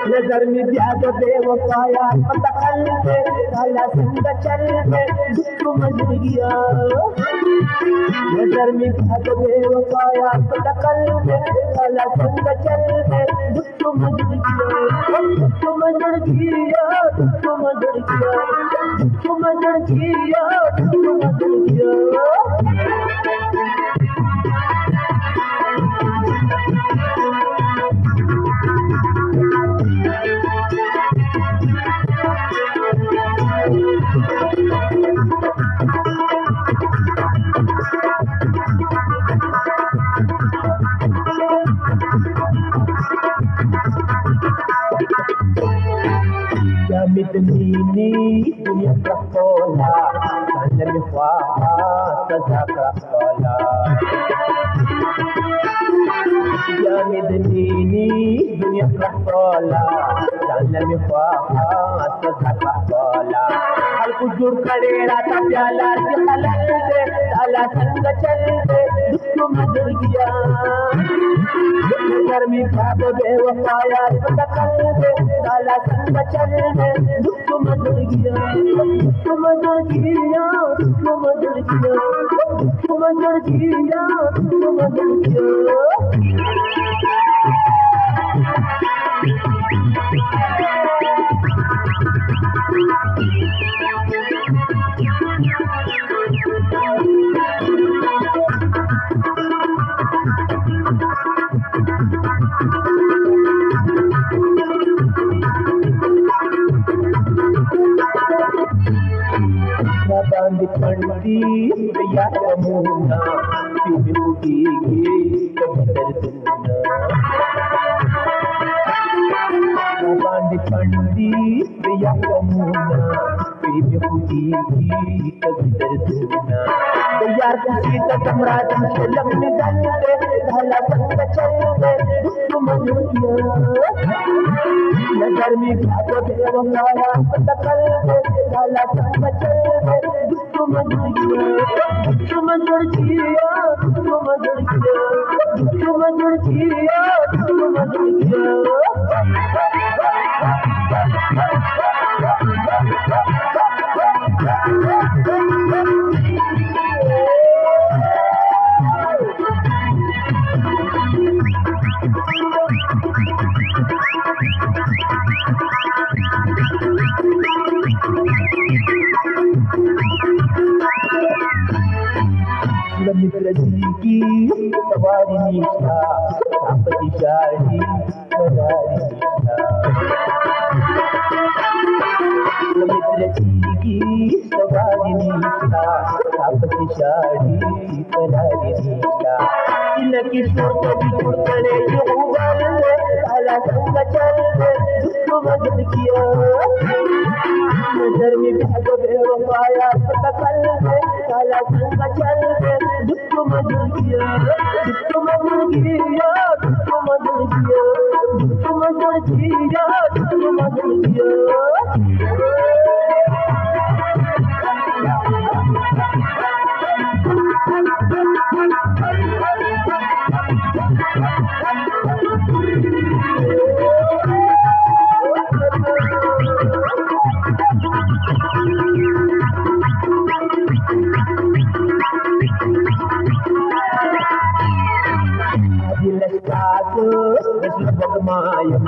नजर में प्याद बेवफाया पता कल पे काला संग चल पे दुख मर गया। नजर में प्याद बेवफाया पता कल पे काला संग चल पे दुख मर गया। दुख मर गया, दुख मर गया, दुख मर गया, दुख मर गया। Midnini dunia kakola, kana mifaa saza kakola. Ya midnini dunia kakola, kana mifaa saza kakola. हर कुजुर करे राता प्याला से हलल दे, ताला संग चल दे, दुख मर गया। नजर में प्याद बेवफाया पता कल दे, ताला संग चल दे, दुख मर गया। दुख मर गया, दुख मर गया, दुख मर गया, दुख मर गया। Bandi pandi ya ramuna pibugi kabir duna. Bandi pandi ya ramuna pibugi kabir duna. Diyar kusi ta kamra jam shalam nidal de dhala संग चल दे दुख मर गया। नजर में प्याद बेवफाया पता कल दे, ताला संग चल दे, दुख मर गया। दुख मर गया, दुख मर गया, दुख मर गया, दुख मर गया। मित्रजी सवारी निष्ठा आपती शाही सवारी निष्ठा। मित्रजी सवारी निष्ठा आपती शाही सवारी निष्ठा। इनकी सोच बिछुड़ करे युगल ताला संग चल दे, दुख मर गया। नजर में प्याद बेवफाया पता कल दे, ताला संग चल दे, दुख मर गया। दुख मर गया, दुख मर गया, दुख मर गया, दुख मर गया। Mayam,